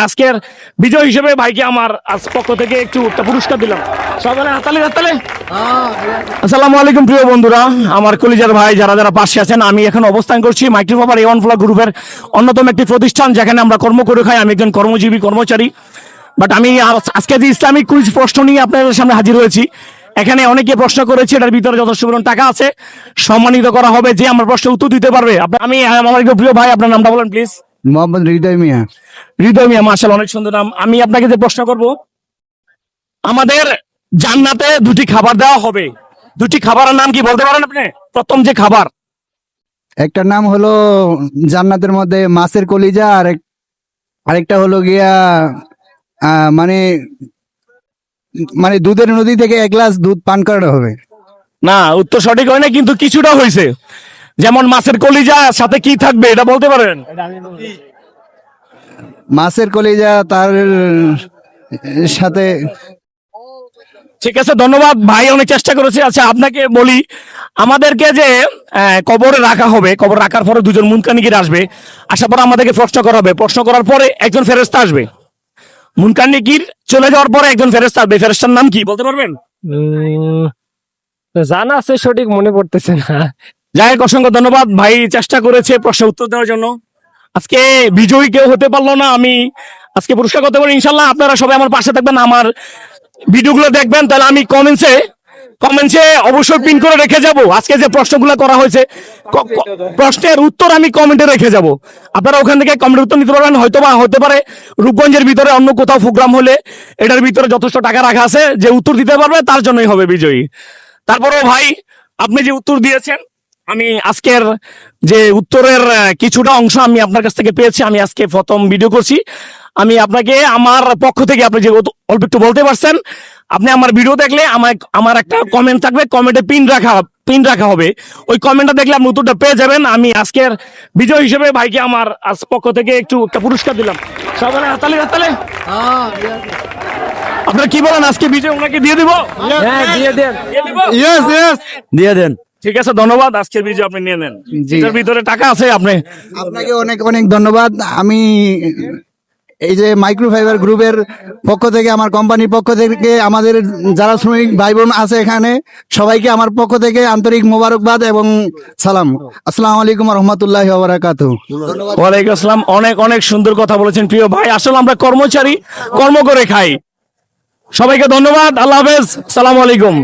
আজকের বিজয় হিসেবে ভাইকে আমার পক্ষ থেকে একটু পুরস্কার দিলাম। সবাই হাততালি হাততালি। আসসালামু আলাইকুম প্রিয় বন্ধুরা, আমার কলিজার ভাই যারা যারা পাশে আছেন, আমি এখন অবস্থান করছি মাইক্রোফাইবার A1 ফ্লগ গ্রুপের অন্যতম একটি প্রতিষ্ঠান, যেখানে আমরা কর্ম করে খাই। আমি একজন কর্মজীবী কর্মচারী, বাট আমি আজকে যে ইসলামিক কুইজ প্রশ্ন নিয়ে আপনাদের সামনে হাজির হয়েছি। এখানে অনেকে প্রশ্ন করেছে, এটার ভিতরে যথেষ্ট পরিমাণ টাকা আছে, সম্মানিত করা হবে যে আমার প্রশ্নের উত্তর দিতে পারবে। আমি আমার একটু প্রিয় ভাই, আপনার নামটা বলেন প্লিজ। মোহাম্মদ হৃদয় মিয়া। হৃদয় মিয়া, মাশাআল্লাহ, অনেক সুন্দর নাম। আমি আপনাকে যে প্রশ্ন করব, আমাদের জান্নাতে দুটি খাবার দেওয়া হবে, দুটি খাবারের নাম কি বলতে পারেন আপনি? প্রথম যে খাবার, একটা নাম হলো জান্নাতের মধ্যে মাছের কলিজা, আরেকটা হলো গিয়া মানে মানে দুধের নদী থেকে এক গ্লাস দুধ পান করানো হবে। না, উত্তর সঠিক হয় না, কিন্তু কিছুটা হয়েছে। যেমন মাছের কলিজা, সাথে কি থাকবে এটা বলতে পারেন? মাছের কলিজা তার সাথে। ঠিক আছে, ধন্যবাদ ভাই, অনেক চেষ্টা করেছে। আচ্ছা, আপনাকে বলি, আমাদেরকে যে কবরে রাখা হবে, কবর রাখার পরে দুজন মুনকানিকির আসবে, আসার পর আমাদেরকে প্রশ্ন করা হবে। প্রশ্ন করার পরে একজন ফেরেশতা আসবে। মুনকানিকির চলে যাওয়ার পরে একজন ফেরেশতা আসবে, ফেরেশতার নাম কি বলতে পারবেন? জানা আছে, সঠিক মনে পড়তেছে না। যাই হোক, অসংখ্য ধন্যবাদ ভাই, চেষ্টা করেছে প্রশ্নের উত্তর দেওয়ার জন্য। আজকে বিজয়ী কেউ হতে পারলো না, আমি আজকে পুরস্কার করতে পারি ইনশাল্লাহ। আপনারা সবাই আমার পাশে থাকবেন, আমার ভিডিওগুলো দেখবেন, তাহলে আমি কমেন্টসে অবশ্যই পিন করে রেখে যাব। আজকে যে প্রশ্নগুলো করা হয়েছে, প্রশ্নের উত্তর আমি কমেন্টে রেখে যাব। আপনারা ওখান থেকে কমেন্টের উত্তর নিতে পারবেন। হতে পারে রূপগঞ্জের ভিতরে অন্য কোথাও প্রোগ্রাম হলে এটার ভিতরে যথেষ্ট টাকা রাখা আছে, যে উত্তর দিতে পারবে তার জন্যই হবে বিজয়ী। তারপরেও ভাই, আপনি যে উত্তর দিয়েছেন, আমি আজকের যে উত্তরের কিছুটা অংশ আমি আপনার কাছ থেকে পেয়েছি। আমি আজকে প্রথম ভিডিও করছি। আমি আপনাকে আমার পক্ষ থেকে, আপনি যে অল্প একটু বলতে পারছেন, আপনি আমার ভিডিও দেখলে আমার একটা কমেন্ট থাকবে, কমেন্টে পিন রাখা হবে। ওই কমেন্টটা দেখলে আপনি উত্তরটা পেয়ে যাবেন। আমি আজকের বিজয় হিসেবে ভাইকে আমার পক্ষ থেকে একটু পুরস্কার দিলাম। সবাই হাততালি হাততালি। আপনারা কি বলেন, আজকে বিজয় ওনাকে দিয়ে দিব? হ্যাঁ, দিয়ে দেন। দিয়ে দেন। ঠিক আছে, ধন্যবাদ। আজকের বিজয় আপনি নিয়ে নেন, এটার ভিতরে টাকা আছে। আপনাকে অনেক অনেক ধন্যবাদ। আমি এই যে মাইক্রোফাইবার গ্রুপের পক্ষ থেকে, আমার কোম্পানির পক্ষ থেকে, আমাদের যারা শ্রমিক ভাই বোন আছে এখানে, সবাইকে আমার পক্ষ থেকে আন্তরিক মোবারকবাদ এবং সালাম। আসসালামু আলাইকুম রহমতুল্লাহি ওয়া বারাকাতুহু। ওয়ালাইকুম আসসালাম। অনেক অনেক সুন্দর কথা বলেছেন প্রিয় ভাই। আসলে আমরা কর্মচারী, কর্ম করে খাই। সবাইকে ধন্যবাদ। আল্লাহ হাফেজ, সালাম আলাইকুম।